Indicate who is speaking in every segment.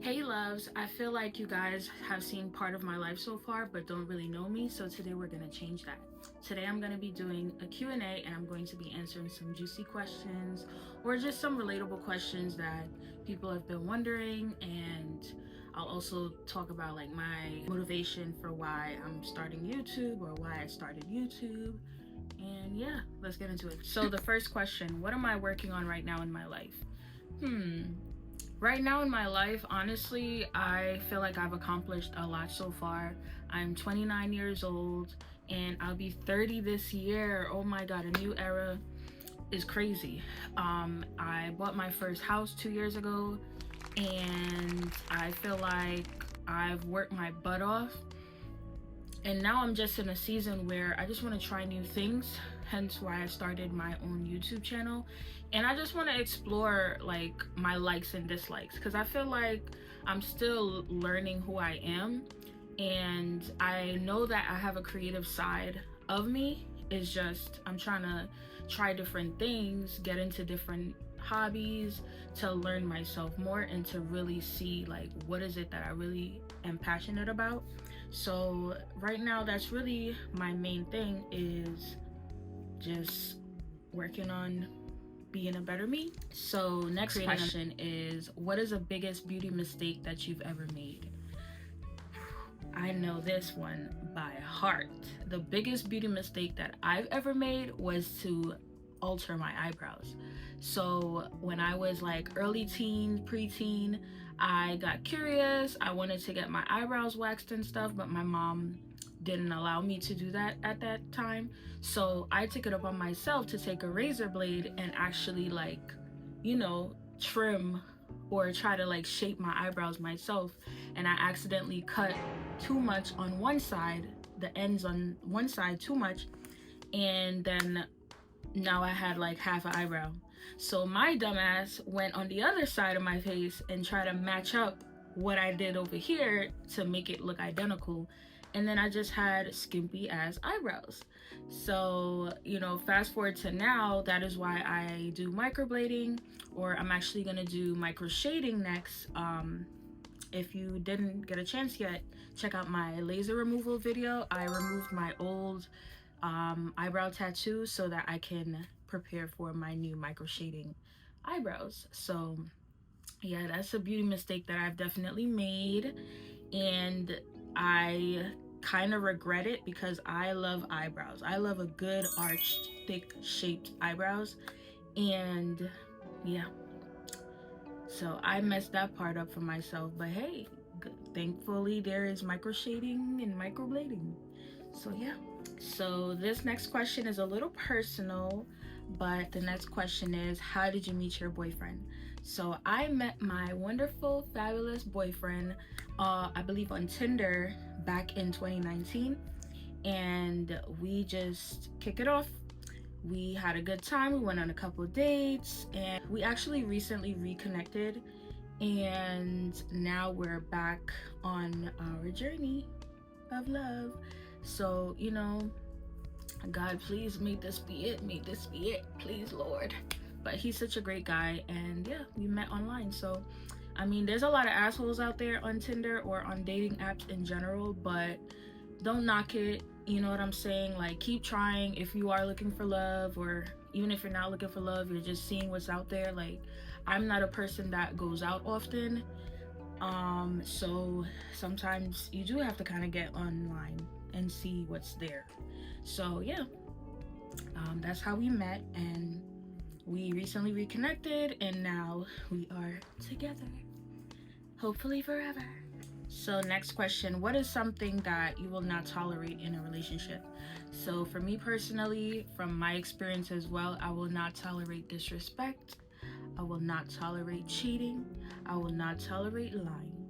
Speaker 1: Hey loves, I feel like you guys have seen part of my life so far but don't really know me, so today we're going to change that. Today I'm going to be doing a Q&A and I'm going to be answering some juicy questions or just some relatable questions that people have been wondering, and I'll also talk about like my motivation for why I'm starting YouTube or why I started YouTube. And yeah, let's get into it. So the first question, what am I working on right now in my life? Right now in my life, honestly, I feel like I've accomplished a lot so far. I'm 29 years old and I'll be 30 this year. Oh my god, a new era is crazy. I bought my first house 2 years ago and I feel like I've worked my butt off. And now I'm just in a season where I just want to try new things, hence why I started my own YouTube channel. And I just want to explore like my likes and dislikes, because I feel like I'm still learning who I am, and I know that I have a creative side of me. It's just I'm trying to try different things, get into different hobbies to learn myself more and to really see like what is it that I really am passionate about. So right now that's really my main thing, is just working on being a better me. So next question is, what is the biggest beauty mistake that you've ever made? I know this one by heart. The biggest beauty mistake that I've ever made was to alter my eyebrows. So when I was like early teen, preteen, I got curious. I wanted to get my eyebrows waxed and stuff, but my mom didn't allow me to do that at that time. So I took it upon myself to take a razor blade and actually like, trim or try to like shape my eyebrows myself. And I accidentally cut too much on one side, the ends on one side too much, and then now I had like half an eyebrow. So my dumbass went on the other side of my face and tried to match up what I did over here to make it look identical. And then I just had skimpy ass eyebrows. So, fast forward to now, that is why I do microblading, or I'm actually gonna do micro shading next. If you didn't get a chance yet, check out my laser removal video. I removed my old eyebrow tattoo so that I can prepare for my new micro shading eyebrows. So yeah, that's a beauty mistake that I've definitely made, and I kind of regret it because I love eyebrows. I love a good arched, thick shaped eyebrows, and yeah, so I messed that part up for myself. But hey, thankfully there is micro shading and microblading. So yeah. So this next question is a little personal, but the next question is, how did you meet your boyfriend? So I met my wonderful, fabulous boyfriend, I believe on Tinder back in 2019, and we just kick it off. We had a good time. We went on a couple of dates, and we actually recently reconnected, and now we're back on our journey of love. So, God, please make this be it. Make this be it. Please, Lord. But he's such a great guy, and yeah, we met online. So, I mean, there's a lot of assholes out there on Tinder or on dating apps in general, but don't knock it. You know what I'm saying? Like, keep trying. If you are looking for love, or even if you're not looking for love, you're just seeing what's out there. Like, I'm not a person that goes out often. So sometimes you do have to kind of get online and see what's there. So yeah, that's how we met, and we recently reconnected, and now we are together, hopefully forever. So next question, what is something that you will not tolerate in a relationship? So for me personally, from my experience as well, I will not tolerate disrespect. I will not tolerate cheating. I will not tolerate lying.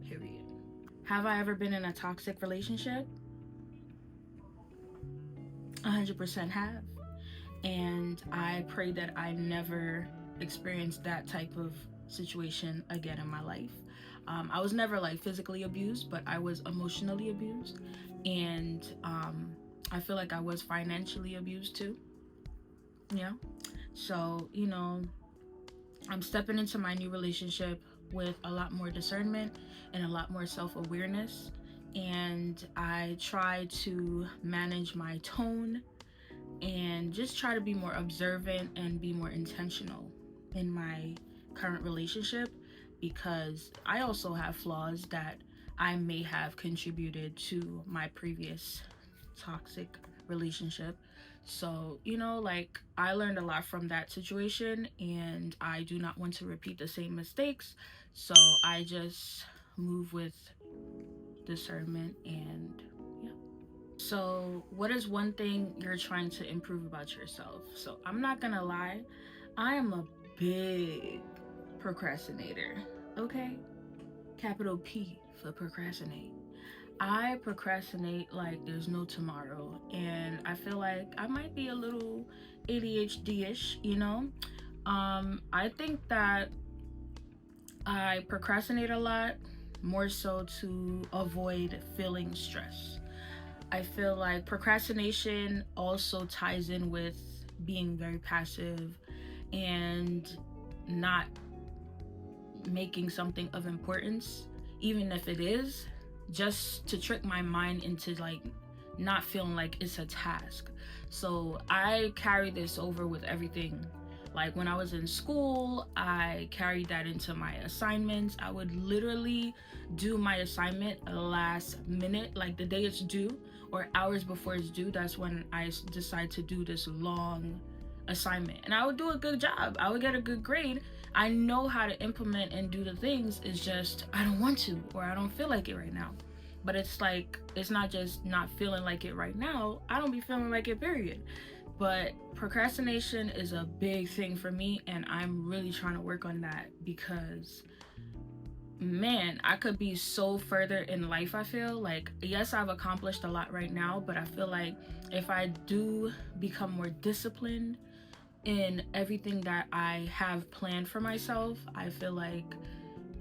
Speaker 1: Period. Have I ever been in a toxic relationship? 100% have. And I pray that I never experience that type of situation again in my life. I was never like physically abused, but I was emotionally abused. And I feel like I was financially abused too. Yeah. So, I'm stepping into my new relationship with a lot more discernment and a lot more self-awareness. And I try to manage my tone and just try to be more observant and be more intentional in my current relationship, because I also have flaws that I may have contributed to my previous toxic relationship. So, like, I learned a lot from that situation, and I do not want to repeat the same mistakes. So I just move with discernment. And yeah. So, what is one thing you're trying to improve about yourself? So, I'm not gonna lie, I am a big procrastinator, okay? Capital P for procrastinate. I procrastinate like there's no tomorrow, and I feel like I might be a little ADHD-ish, I think that I procrastinate a lot more so to avoid feeling stress. I feel like procrastination also ties in with being very passive and not making something of importance, even if it is, just to trick my mind into like not feeling like it's a task. So I carry this over with everything. Like when I was in school, I carried that into my assignments. I would literally do my assignment last minute, like the day it's due or hours before it's due. That's when I decide to do this long assignment, and I would do a good job. I would get a good grade. I know how to implement and do the things. It's just I don't want to, or I don't feel like it right now. But it's like, it's not just not feeling like it right now. I don't be feeling like it, period. But procrastination is a big thing for me, and I'm really trying to work on that, because man, I could be so further in life. I feel like, yes, I've accomplished a lot right now, but I feel like if I do become more disciplined in everything that I have planned for myself, I feel like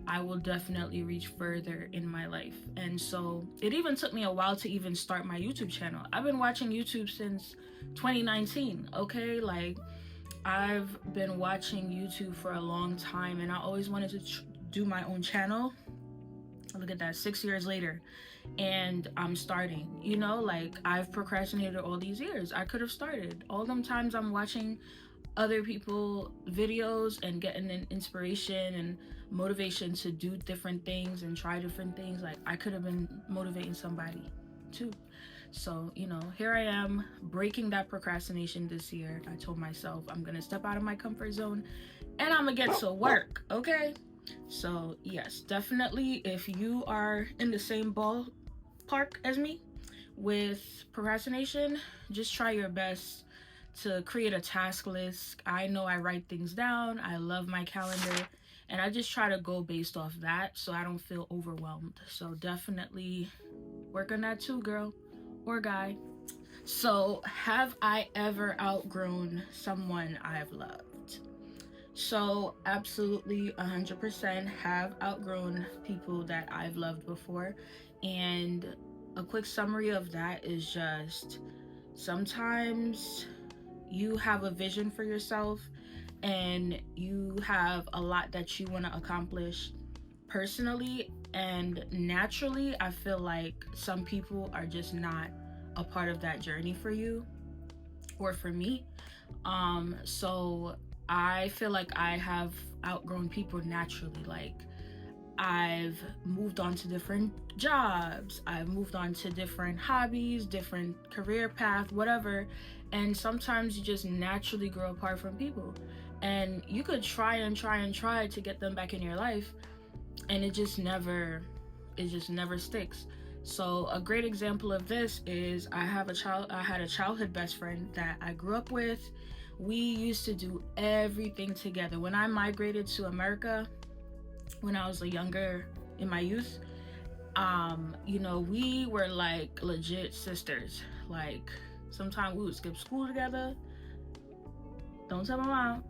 Speaker 1: I will definitely reach further in my life. And so it even took me a while to even start my YouTube channel. I've been watching YouTube since 2019, okay? Like, I've been watching YouTube for a long time, and I always wanted to do my own channel. Look at that, 6 years later, and I'm starting. Like, I've procrastinated all these years. I could have started. All them times I'm watching other people videos and getting an inspiration and motivation to do different things and try different things, like I could have been motivating somebody too. So here I am breaking that procrastination this year. I told myself I'm gonna step out of my comfort zone and I'm gonna get to work, okay? So yes, definitely, if you are in the same ballpark as me with procrastination, just try your best to create a task list. I know I write things down. I love my calendar, and I just try to go based off that so I don't feel overwhelmed. So definitely work on that too, girl or guy. So, have I ever outgrown someone I've loved? So absolutely 100% have outgrown people that I've loved before. And a quick summary of that is just, sometimes you have a vision for yourself and you have a lot that you want to accomplish personally, and naturally I feel like some people are just not a part of that journey for you or for me. So I feel like I have outgrown people naturally. Like, I've moved on to different jobs, I've moved on to different hobbies, different career path, whatever. And sometimes you just naturally grow apart from people. And you could try and try to get them back in your life, and it just never sticks. So a great example of this is I had a childhood best friend that I grew up with. We used to do everything together. When I migrated to America, when I was younger, in my youth, we were like legit sisters. Like, sometimes we would skip school together. Don't tell my mom.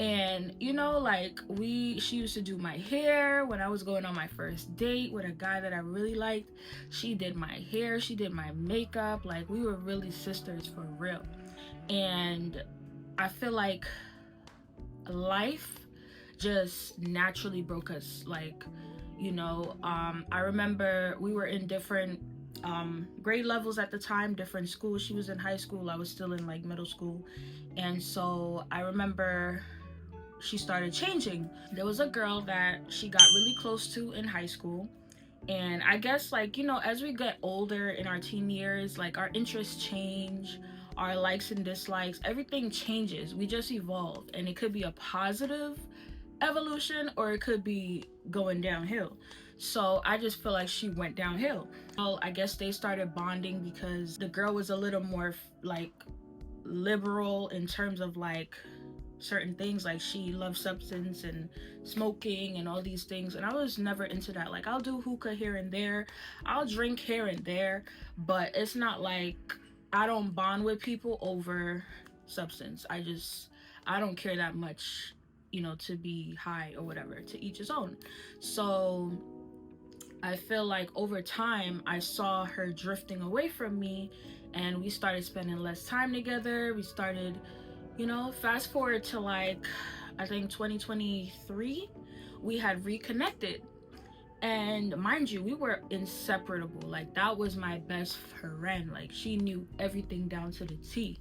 Speaker 1: And she used to do my hair when I was going on my first date with a guy that I really liked. She did my hair, she did my makeup. Like, we were really sisters for real. And I feel like life just naturally broke us. Like, I remember we were in different grade levels at the time, different schools. She was in high school, I was still in like middle school. And so I remember she started changing. There was a girl that she got really close to in high school. And I guess, like, as we get older in our teen years, like, our interests change, our likes and dislikes, everything changes. We just evolve. And it could be a positive evolution or it could be going downhill. So I just feel like she went downhill. Well, I guess they started bonding because the girl was a little more like liberal in terms of like certain things. Like, she loved substance and smoking and all these things, and I was never into that. Like, I'll do hookah here and there, I'll drink here and there, but it's not like I don't bond with people over substance. I don't care that much, to be high or whatever. To each his own. So I feel like over time I saw her drifting away from me, and we started spending less time together. We started, fast forward to like, I think 2023, we had reconnected. And mind you, we were inseparable. Like, that was my best friend. Like, she knew everything down to the T.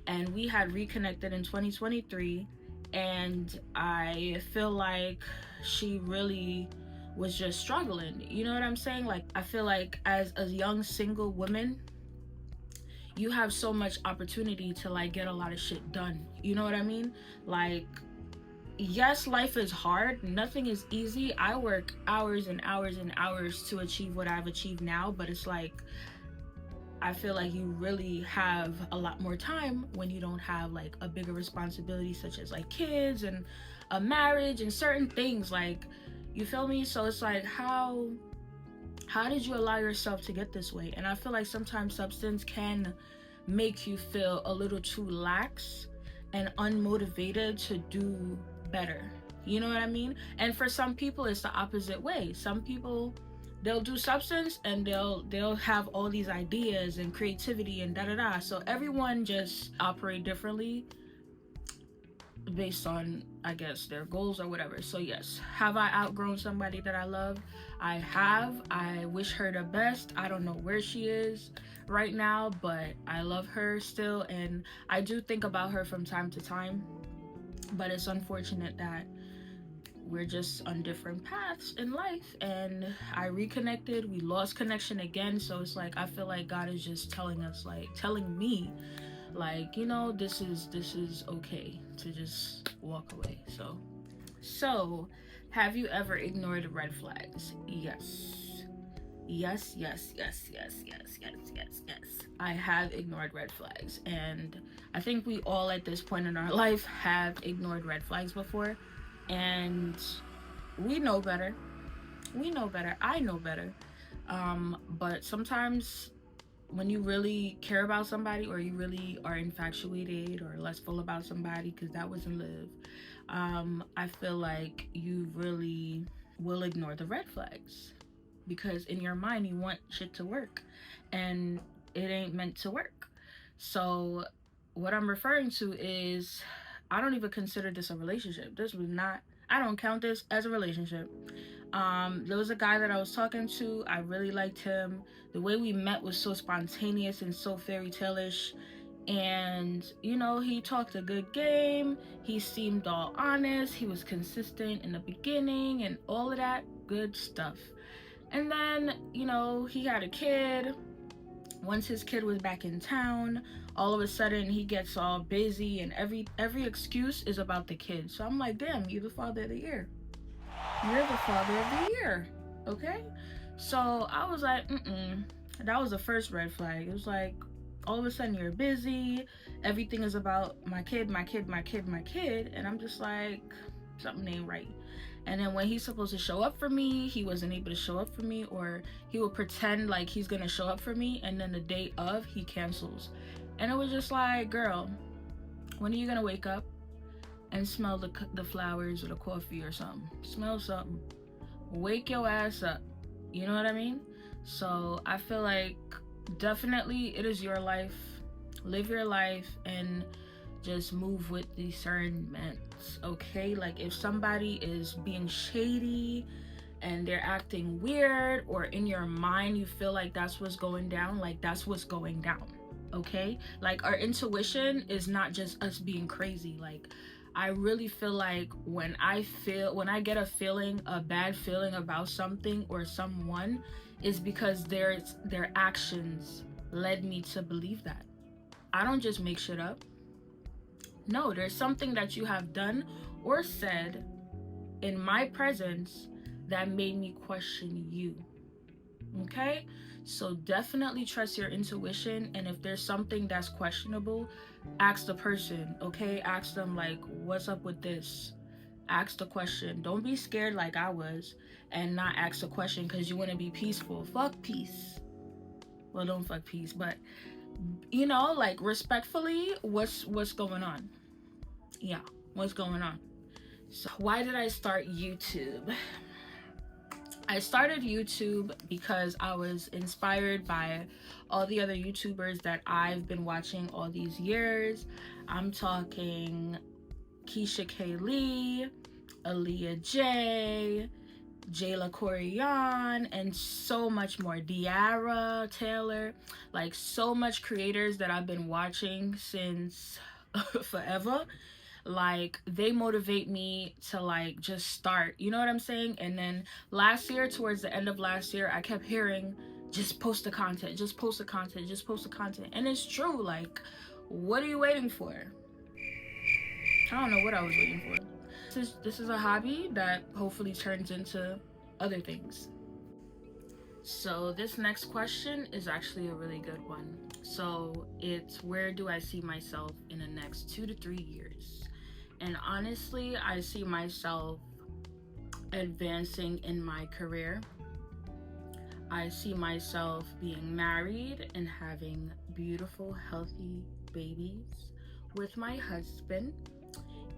Speaker 1: And we had reconnected in 2023. And I feel like she really was just struggling. You know what I'm saying? Like, I feel like as a young single woman, you have so much opportunity to like get a lot of shit done. You know what I mean? Like, yes, life is hard. Nothing is easy. I work hours and hours and hours to achieve what I've achieved now, but it's like, I feel like you really have a lot more time when you don't have like a bigger responsibility, such as like kids and a marriage and certain things. Like, you feel me? So it's like, how did you allow yourself to get this way? And I feel like sometimes substance can make you feel a little too lax and unmotivated to do better. You know what I mean? And for some people, it's the opposite way. Some people, they'll do substance and they'll have all these ideas and creativity and da-da-da. So everyone just operate differently based on, I guess, their goals or whatever. So yes, have I outgrown somebody that I love? I have. I wish her the best. I don't know where she is right now, but I love her still, and I do think about her from time to time. But it's unfortunate that we're just on different paths in life, and I reconnected, we lost connection again. So it's like, I feel like God is just telling me like, this is okay to just walk away. So have you ever ignored red flags? Yes. I have ignored red flags, and I think we all at this point in our life have ignored red flags before, and we know better. I know better. But sometimes when you really care about somebody, or you really are infatuated or lustful about somebody, because that wasn't Liv, I feel like you really will ignore the red flags, because in your mind you want shit to work, and it ain't meant to work. So what I'm referring to is, I don't even consider this a relationship. I don't count this as a relationship. There was a guy that I was talking to. I really liked him. The way we met was so spontaneous and so fairy tale-ish. And, he talked a good game. He seemed all honest. He was consistent in the beginning and all of that good stuff. And then, he had a kid. Once his kid was back in town, all of a sudden he gets all busy, and every excuse is about the kid. So I'm like, damn, you're the father of the year. You're the father of the year, okay? So I was like, that was the first red flag. It was like, all of a sudden you're busy, everything is about my kid, and I'm just like, something ain't right. And then when he's supposed to show up for me, he wasn't able to show up for me, or he will pretend like he's gonna show up for me, and then the day of, he cancels. And it was just like, girl, when are you gonna wake up and smell the flowers or the coffee or something? Smell something. Wake your ass up. You know what I mean? So I feel like definitely it is your life. Live your life and just move with discernment, okay? Like if somebody is being shady and they're acting weird, or in your mind you feel like that's what's going down, like that's what's going down, okay? Like our intuition is not just us being crazy. Like I really feel like when I get a feeling, a bad feeling about something or someone, is because their actions led me to believe that. I don't just make shit up. No, there's something that you have done or said in my presence that made me question you. Okay? So definitely trust your intuition, and if there's something that's questionable, ask the person, okay? Ask them, like, what's up with this? Ask the question. Don't be scared like I was and not ask the question because you want to be peaceful. Fuck peace. Well, don't fuck peace, but you know, like respectfully, what's going on? Yeah, what's going on? So why did I start YouTube? I started YouTube because I was inspired by all the other YouTubers that I've been watching all these years. I'm talking Keisha K. Lee, Aaliyah J, Jayla Corian, and so much more. Diara Taylor, like so much creators that I've been watching since forever. Like they motivate me to like just start, you know what I'm saying? And then last year, towards the end of last year, I kept hearing, just post the content, just post the content, just post the content. And it's true. Like, what are you waiting for? I don't know what I was waiting for. This is a hobby that hopefully turns into other things. So this next question is actually a really good one. So it's, where do I see myself in the next 2 to 3 years? And honestly, I see myself advancing in my career. I see myself being married and having beautiful, healthy babies with my husband.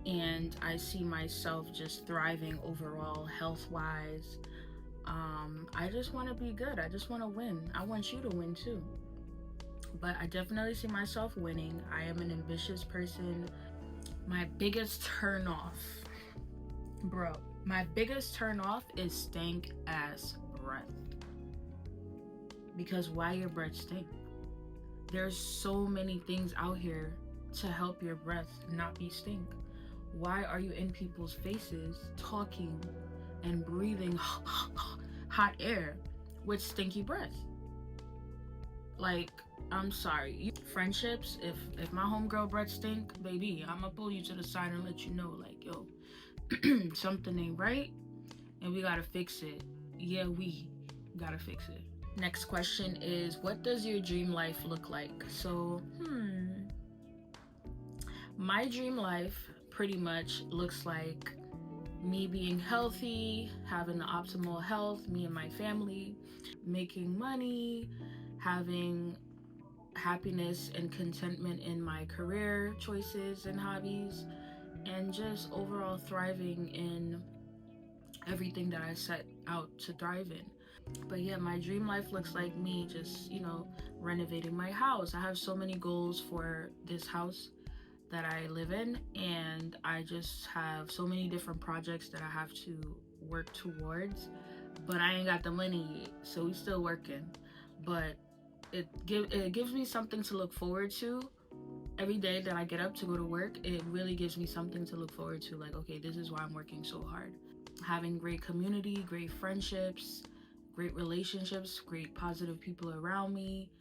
Speaker 1: And I see myself just thriving overall, health-wise. I just want to be good. I just want to win. I want you to win too. But I definitely see myself winning. I am an ambitious person. My biggest turn off, bro, my biggest turn off is stank ass breath. Because why your breath stink? There's so many things out here to help your breath not be stink. Why are you in people's faces talking and breathing hot air with stinky breath? Like, I'm sorry. Friendships, if my homegirl breath stink, baby, I'ma pull you to the side and let you know, like, yo, something ain't right and we gotta fix it. Yeah, we gotta fix it. Next question is, what does your dream life look like? So, my dream life pretty much looks like me being healthy, having the optimal health, me and my family, making money, having happiness and contentment in my career choices and hobbies, and just overall thriving in everything that I set out to thrive in. But yeah, my dream life looks like me just, you know, renovating my house. I have so many goals for this house that I live in, and I just have so many different projects that I have to work towards, but I ain't got the money yet, so we still working. But it gives me something to look forward to. Every day that I get up to go to work, it really gives me something to look forward to. Like, okay, this is why I'm working so hard. Having great community, great friendships, great relationships, great positive people around me,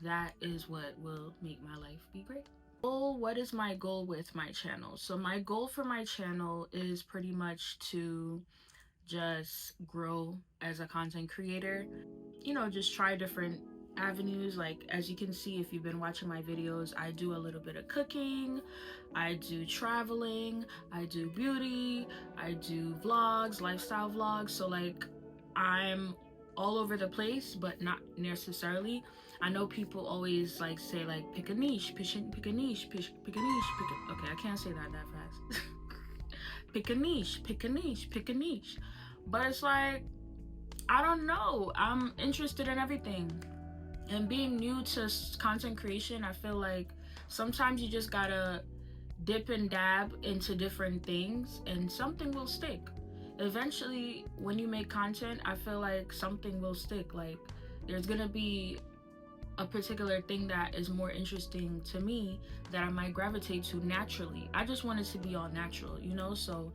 Speaker 1: that is what will make my life be great. Oh, what is my goal with my channel? So my goal for my channel is pretty much to just grow as a content creator. You know, just try different avenues. Like, as you can see, if you've been watching my videos, I do a little bit of cooking, I do traveling, I do beauty, I do vlogs, lifestyle vlogs. So like, I'm all over the place, but not necessarily. I know people always like say like, pick a niche, pick a niche, pick a niche, okay, I can't say that fast. Pick a niche, pick a niche, pick a niche. But it's like, I don't know, I'm interested in everything. And being new to content creation, I feel like sometimes you just gotta dip and dab into different things and something will stick. Eventually, when you make content, I feel like something will stick. Like, there's gonna be a particular thing that is more interesting to me that I might gravitate to naturally. I just want it to be all natural, you know? So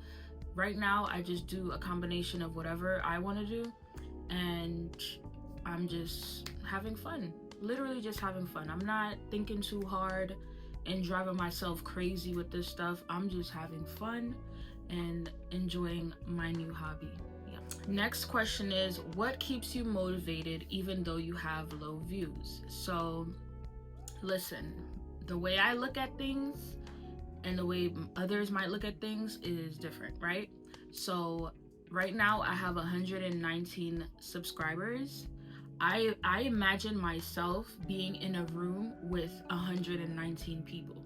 Speaker 1: right now, I just do a combination of whatever I want to do, and I'm just having fun. Literally just having fun. I'm not thinking too hard and driving myself crazy with this stuff. I'm just having fun and enjoying my new hobby. Yeah. Next question is, what keeps you motivated even though you have low views? So listen, the way I look at things and the way others might look at things is different, right? So right now I have 119 subscribers. I imagine myself being in a room with 119 people.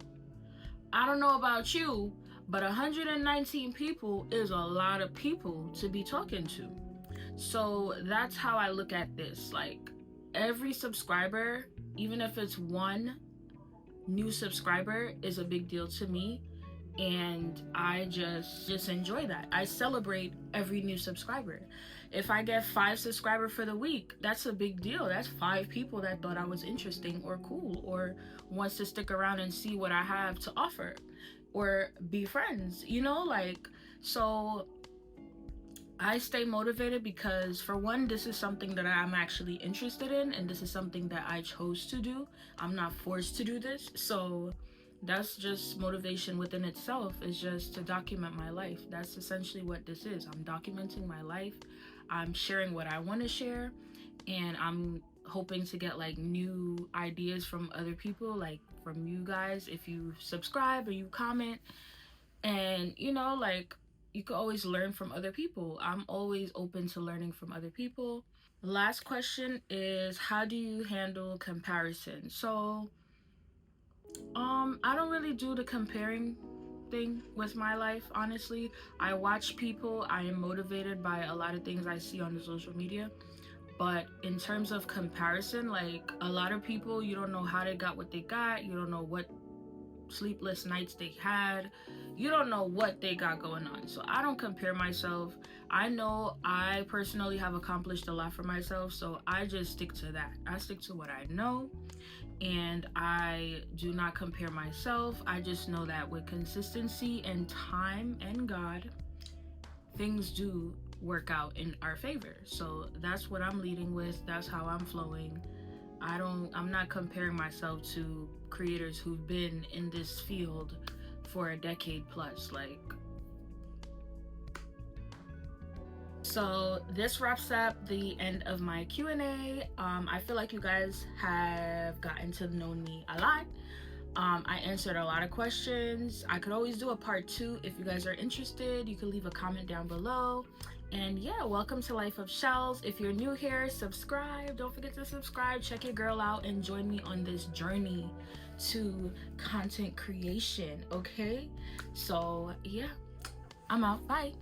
Speaker 1: I don't know about you, but 119 people is a lot of people to be talking to. So that's how I look at this. Like, every subscriber, even if it's one new subscriber, is a big deal to me, and I just enjoy that. I celebrate every new subscriber. If I get 5 subscribers for the week, that's a big deal. That's 5 people that thought I was interesting or cool or wants to stick around and see what I have to offer or be friends, you know? Like, so I stay motivated because, for one, this is something that I'm actually interested in, and this is something that I chose to do. I'm not forced to do this. So that's just motivation within itself, is just to document my life. That's essentially what this is. I'm documenting my life. I'm sharing what I want to share, and I'm hoping to get like new ideas from other people, like from you guys, if you subscribe or you comment. And you know, like, you can always learn from other people. I'm always open to learning from other people. Last question is, how do you handle comparison? So I don't really do the comparing thing with my life, honestly. I watch people. I am motivated by a lot of things I see on the social media. But in terms of comparison, like, a lot of people, you don't know how they got what they got. You don't know what sleepless nights they had. You don't know what they got going on. So I don't compare myself. I know I personally have accomplished a lot for myself, so I just stick to that. I stick to what I know, and I do not compare myself. I just know that with consistency and time and God, things do work out in our favor. So that's what I'm leading with. That's how I'm flowing. I'm not comparing myself to creators who've been in this field for a decade plus. Like, so this wraps up the end of my Q&A. I feel like you guys have gotten to know me a lot. I answered a lot of questions. I could always do a part 2 if you guys are interested. You can leave a comment down below. And yeah, welcome to Life of Shells. If you're new here, subscribe. Don't forget to subscribe. Check your girl out and join me on this journey to content creation, okay? So yeah, I'm out. Bye.